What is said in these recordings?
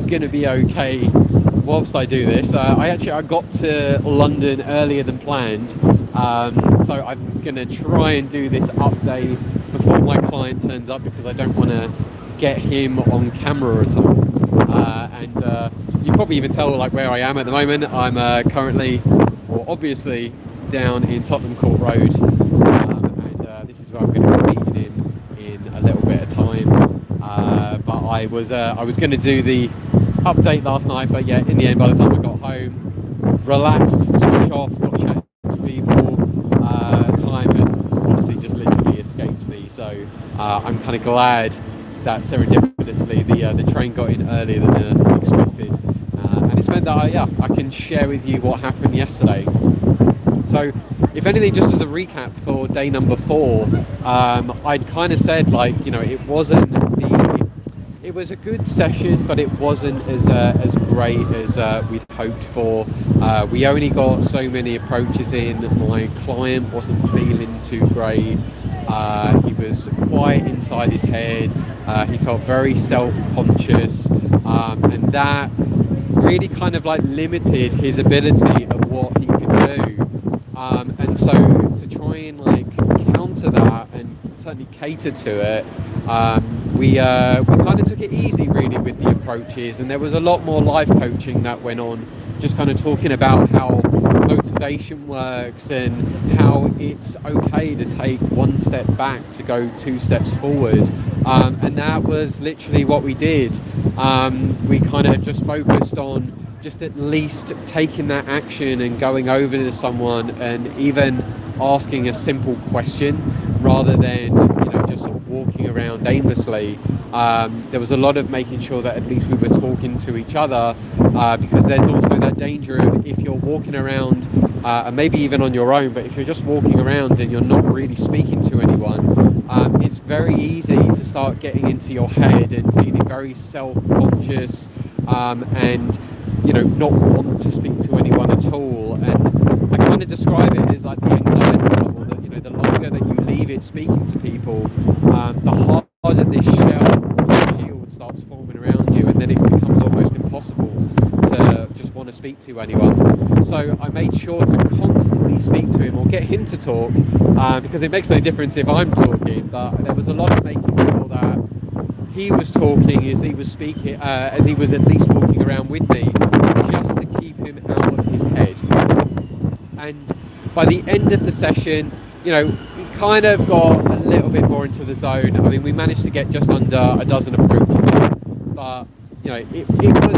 is going to be okay whilst I do this. I got to London earlier than planned, so I'm going to try and do this update before my client turns up, because I don't want to get him on camera at all. And you probably even tell like where I am at the moment. I'm currently, or obviously, down in Tottenham Court Road, and this is where I'm going to be meeting in a little bit of time. But I was going to do the update last night, but yeah, in the end, by the time I got home, relaxed, switch off, got chatting to people, time and honestly just literally escaped me. So I'm kind of glad that serendipitously the train got in earlier than expected, and it's meant that I can share with you what happened yesterday. So if anything, just as a recap for day number 4, I'd kind of said, like, you know, it was a good session, but it wasn't as great as we'd hoped for. We only got so many approaches in. My client wasn't feeling too great. He was quite inside his head. He felt very self-conscious, and that really kind of like limited his ability of what he could do. And so to try and like counter that and certainly cater to it, we kind of took it easy really with the approaches, and there was a lot more live coaching that went on, just kind of talking about how motivation works and how it's okay to take one step back to go 2 steps forward, and that was literally what we did. We kind of just focused on just at least taking that action and going over to someone and even asking a simple question rather than, you know, just sort of walking around aimlessly. There was a lot of making sure that at least we were talking to each other, because there's also that danger of, if you're walking around, and maybe even on your own, but if you're just walking around and you're not really speaking to anyone, it's very easy to start getting into your head and feeling very self-conscious, and, you know, not want to speak to anyone at all. And I kind of describe it as like the anxiety level, that, you know, the longer that you leave it speaking to people, the harder this shield starts forming around you, and then it becomes almost impossible to just want to speak to anyone. So I made sure to constantly speak to him or get him to talk, because it makes no difference if I'm talking, but there was a lot of making sure that he was talking as he was speaking, as he was at least walking around with me, just to keep him out of his head. And by the end of the session, you know, he kind of got a little bit more into the zone. I mean, we managed to get just under a dozen approaches in, but, you know, it was,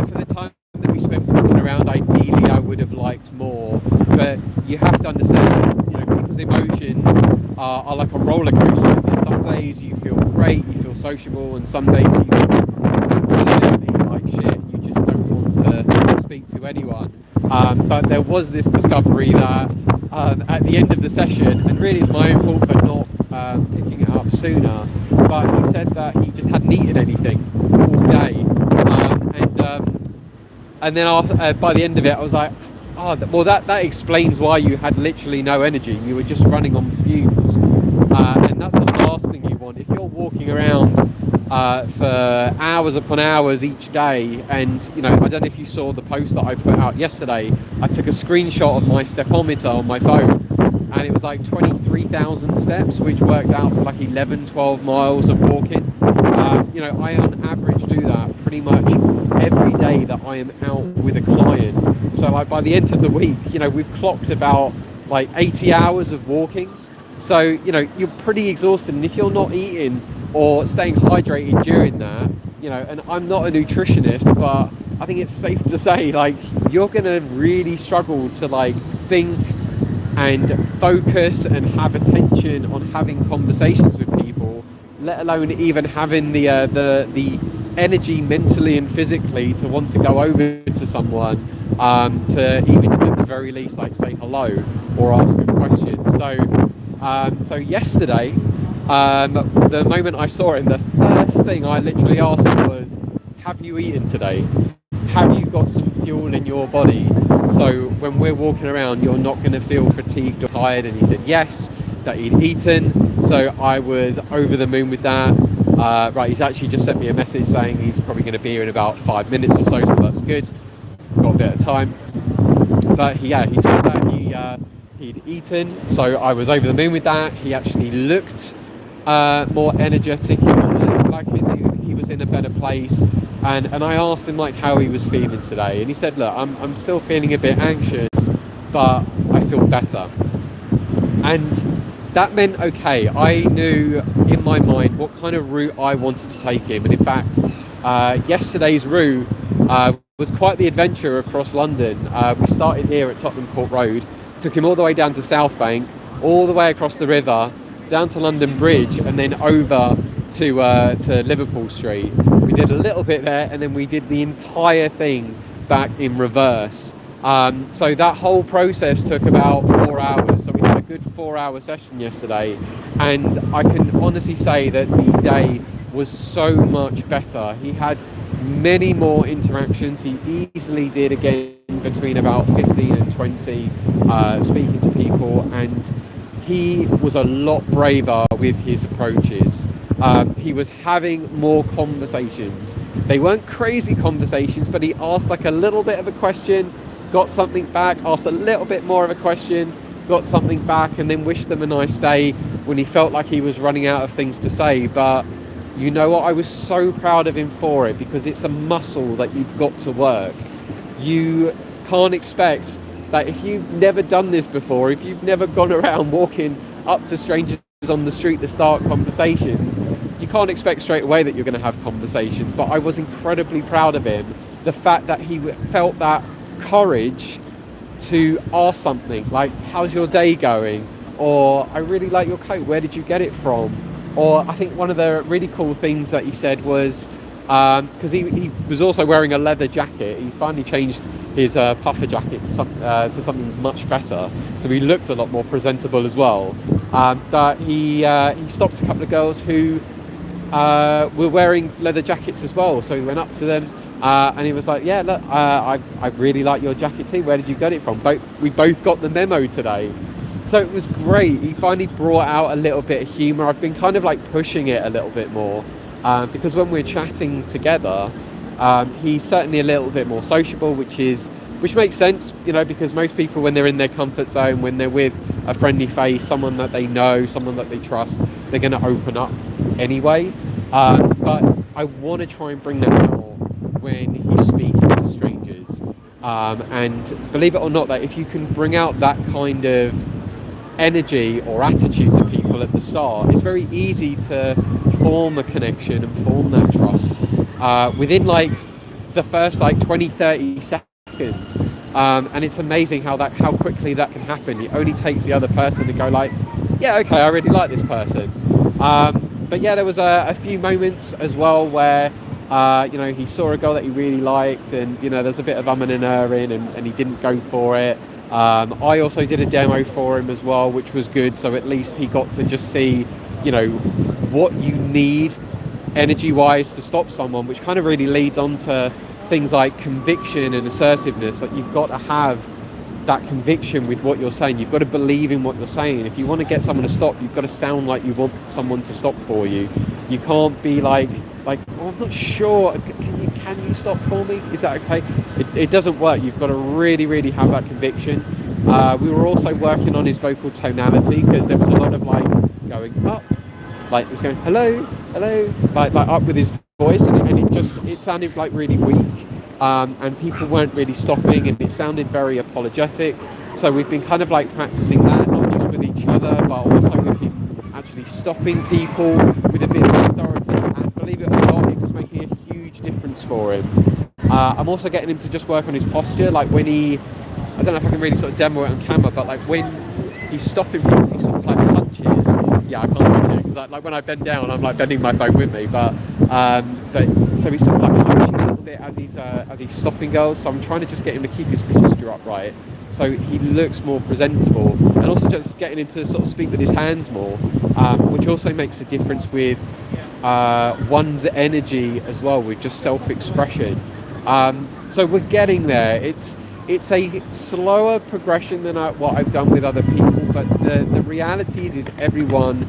for the time that we spent walking around, ideally I would have liked more, but you have to understand that, you know, people's emotions are like a roller coaster. There's some days you feel great, you feel sociable, and some days you feel absolutely like shit, you just don't want to speak to anyone. But there was this discovery that at the end of the session, and really it's my own fault for not picking it up sooner, but he said that he just hadn't eaten anything all day, and then by the end of it I was like, oh, well that explains why you had literally no energy. You were just running on fumes, and that's the last thing you want if you're walking around for hours upon hours each day. And, you know, I don't know if you saw the post that I put out yesterday. I took a screenshot of my stepometer on my phone, and it was like 23,000 steps, which worked out to like 11-12 miles of walking. You know, I on average do that pretty much every day that I am out with a client. So like by the end of the week, you know, we've clocked about like 80 hours of walking. So, you know, you're pretty exhausted, and if you're not eating or staying hydrated during that, you know, and I'm not a nutritionist, but I think it's safe to say, like, you're gonna really struggle to like think and focus and have attention on having conversations with people, let alone even having the energy mentally and physically to want to go over to someone, to even at the very least like say hello or ask a question. So yesterday, the moment I saw him, the first thing I literally asked him was, have you eaten today? Have you got some fuel in your body? So when we're walking around, you're not going to feel fatigued or tired. And he said yes, that he'd eaten. So I was over the moon with that. Right, he's actually just sent me a message saying he's probably going to be here in about 5 minutes or so that's good. Got a bit of time. But he said that he'd eaten, so I was over the moon with that. He actually looked more energetic. He looked like he was in a better place. And I asked him like how he was feeling today, and he said, "Look, I'm still feeling a bit anxious, but I feel better." And that meant, okay, I knew in my mind what kind of route I wanted to take him. And in fact, yesterday's route was quite the adventure across London. We started here at Tottenham Court Road, took him all the way down to South Bank, all the way across the river, down to London Bridge, and then over to Liverpool Street. We did a little bit there, and then we did the entire thing back in reverse. So that whole process took about 4 hours. So we had a good 4-hour session yesterday, and I can honestly say that the day was so much better. He had many more interactions. He easily did again between about 15 and 20 speaking to people, and he was a lot braver with his approaches. He was having more conversations. They weren't crazy conversations, but he asked like a little bit of a question, got something back, asked a little bit more of a question, got something back, and then wished them a nice day when he felt like he was running out of things to say. But you know what? I was so proud of him for it, because it's a muscle that you've got to work. You can't expect that if you've never done this before, if you've never gone around walking up to strangers on the street to start conversations, you can't expect straight away that you're going to have conversations. But I was incredibly proud of him. The fact that he felt that courage to ask something like, how's your day going? Or, I really like your coat, where did you get it from? Or I think one of the really cool things that he said was, because he was also wearing a leather jacket, he finally changed his puffer jacket to something much better, so he looked a lot more presentable as well. But he stopped a couple of girls who were wearing leather jackets as well, so he went up to them and he was like, yeah, look, I really like your jacket too, where did you get it from? We both got the memo today. So it was great. He finally brought out a little bit of humour. I've been kind of like pushing it a little bit more because when we're chatting together, he's certainly a little bit more sociable, which makes sense, you know, because most people, when they're in their comfort zone, when they're with a friendly face, someone that they know, someone that they trust, they're going to open up anyway. But I want to try and bring that out when he's speaking to strangers. And believe it or not, that if you can bring out that kind of energy or attitude to people at the start, it's very easy to form a connection and form that trust within like the first like 20-30 seconds, and it's amazing how quickly that can happen. It only takes the other person to go like, yeah, okay, I really like this person. But yeah, there was a few moments as well where you know, he saw a girl that he really liked, and you know, there's a bit of umming and erring, and he didn't go for it. I also did a demo for him as well, which was good, so at least he got to just see, you know, what you need energy-wise to stop someone, which kind of really leads on to things like conviction and assertiveness. Like, you've got to have that conviction with what you're saying. You've got to believe in what you're saying. If you want to get someone to stop, you've got to sound like you want someone to stop for you. You can't be like, oh, I'm not sure, can you stop for me? Is that okay? It doesn't work. You've got to really, really have that conviction. We were also working on his vocal tonality, because there was a lot of like going up, like it was going hello, hello, like up with his voice, and it sounded like really weak, and people weren't really stopping, and it sounded very apologetic. So we've been kind of like practicing that, not just with each other, but also with him actually stopping people with a bit of authority. And believe it or not, it was making a huge difference for him. I'm also getting him to just work on his posture, like when I don't know if I can really sort of demo it on camera, but like when he's stopping people, he sort of like punches. Yeah, I can't punch it, because like when I bend down, I'm like bending my phone with me, but so he's sort of like punching a little bit as he's stopping girls. So I'm trying to just get him to keep his posture upright, so he looks more presentable, and also just getting him to sort of speak with his hands more, which also makes a difference with one's energy as well, with just self-expression. So we're getting there. It's a slower progression than what I've done with other people, but the reality is everyone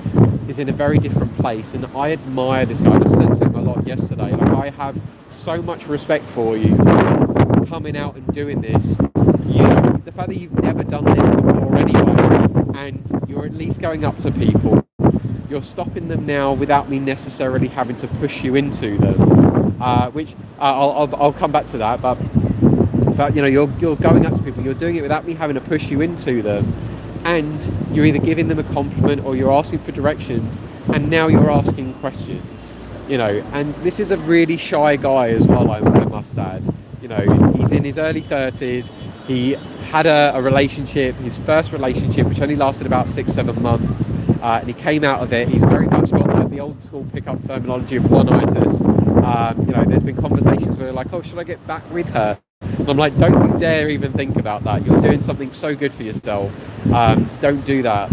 is in a very different place, and I admire this guy. I said to him a lot yesterday. Like, I have so much respect for you for coming out and doing this. You know, the fact that you've never done this before anyway, and you're at least going up to people. You're stopping them now without me necessarily having to push you into them, which I'll come back to that. But you know, you're going up to people. You're doing it without me having to push you into them, and you're either giving them a compliment or you're asking for directions, and now you're asking questions. You know, and this is a really shy guy as well, I must add. You know, he's in his early 30s. He had a relationship, his first relationship, which only lasted about 6-7 months, and he came out of it. He's very much got like the old school pickup terminology of one-itis. You know, there's been conversations where like, oh, should I get back with her? And I'm like, don't you dare even think about that. You're doing something so good for yourself. Don't do that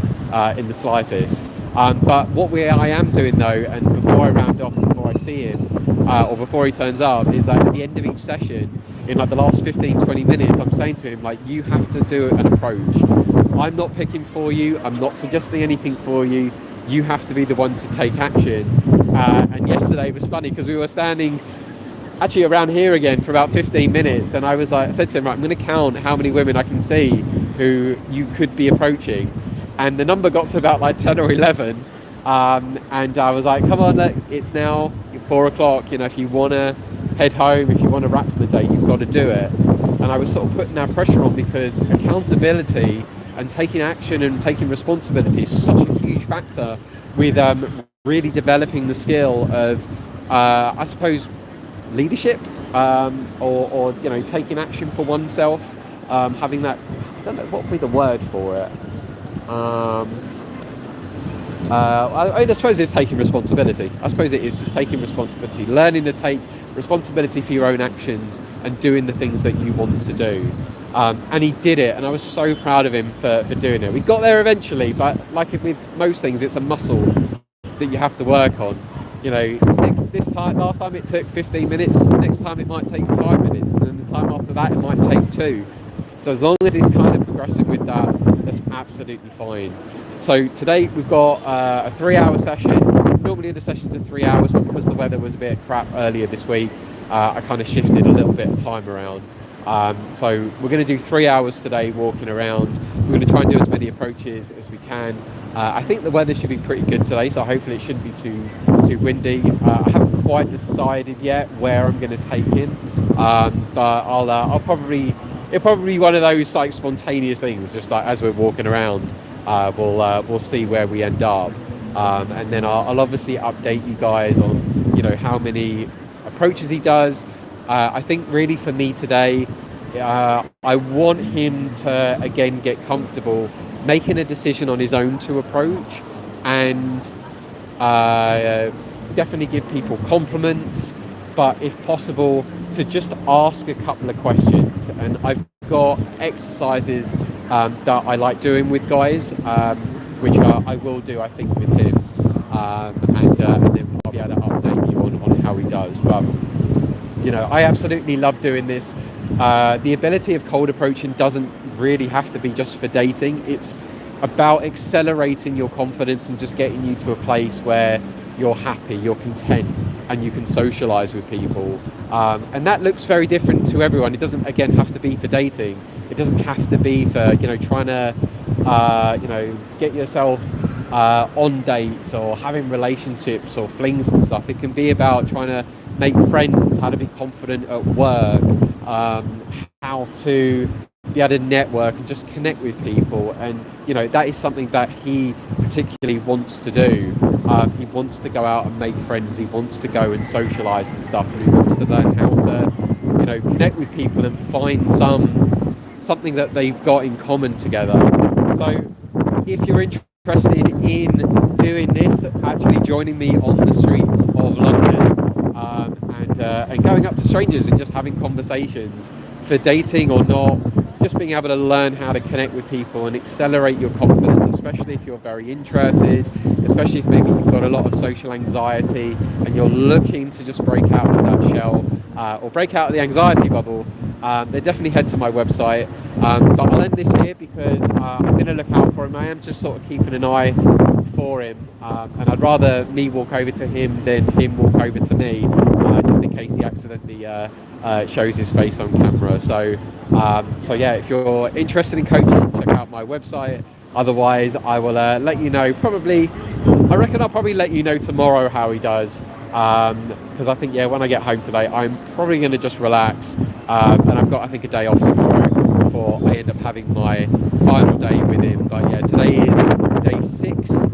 in the slightest. But what I am doing though, and before I round off, before I see him, or before he turns up, is that at the end of each session, in like the last 15-20 minutes, I'm saying to him, like, you have to do an approach. I'm not picking for you. I'm not suggesting anything for you. You have to be the one to take action. And yesterday it was funny because we were standing actually around here again for about 15 minutes, and I said to him, right, I'm going to count how many women I can see who you could be approaching, and the number got to about like 10 or 11, and I was like, come on, it's now 4 o'clock, you know, if you want to head home, if you want to wrap for the day, you've got to do it. And I was sort of putting that pressure on because accountability and taking action and taking responsibility is such a huge factor with really developing the skill of, I suppose, leadership, or you know, taking action for oneself, having that, I don't know what would be the word for it. I suppose it's taking responsibility. I suppose it is just taking responsibility, learning to take responsibility for your own actions and doing the things that you want to do. And he did it, and I was so proud of him for doing it. We got there eventually, but like with most things, it's a muscle that you have to work on. You know, last time it took 15 minutes, next time it might take 5 minutes, and then the time after that it might take 2. So as long as he's kind of progressing with that, that's absolutely fine. So today we've got a 3-hour session. Normally the sessions are 3 hours, but because the weather was a bit crap earlier this week, I kind of shifted a little bit of time around. So we're going to do 3 hours today walking around. We're going to try and do as many approaches as we can. I think the weather should be pretty good today, so hopefully it shouldn't be too windy. I haven't quite decided yet where I'm going to take him, but I'll probably, it'll probably be one of those like spontaneous things, just like as we're walking around, we'll see where we end up, and then I'll obviously update you guys on, you know, how many approaches he does. I think really for me today, I want him to again get comfortable making a decision on his own to approach, and definitely give people compliments, but if possible to just ask a couple of questions. And I've got exercises that I like doing with guys, which I will do, I think, with him, and then I'll be able to update you on how he does. But you know, I absolutely love doing this. The ability of cold approaching doesn't really have to be just for dating. It's about accelerating your confidence and just getting you to a place where you're happy, you're content, and you can socialize with people. And that looks very different to everyone. It doesn't, again, have to be for dating. It doesn't have to be for, you know, trying to, you know, get yourself on dates or having relationships or flings and stuff. It can be about trying to make friends, how to be confident at work, how to be able to network and just connect with people. And you know, that is something that he particularly wants to do. He wants to go out and make friends, he wants to go and socialize and stuff, and he wants to learn how to, you know, connect with people and find something that they've got in common together. So if you're interested in doing this, actually joining me on the streets of London, and going up to strangers and just having conversations, for dating or not, just being able to learn how to connect with people and accelerate your confidence, especially if you're very introverted, especially if maybe you've got a lot of social anxiety and you're looking to just break out of that shell, or break out of the anxiety bubble, then definitely head to my website. But I'll end this here because I'm going to look out for him. I am just sort of keeping an eye for him, and I'd rather me walk over to him than him walk over to me, just in case he accidentally shows his face on camera. So yeah, if you're interested in coaching, check out my website. Otherwise, I will let you know. I reckon I'll probably let you know tomorrow how he does. Because I think, yeah, when I get home today, I'm probably going to just relax. And I've got, I think, a day off tomorrow before I end up having my final day with him. But yeah, today is day 6 of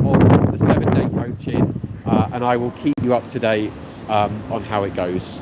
the 7-day coaching, and I will keep you up to date on how it goes.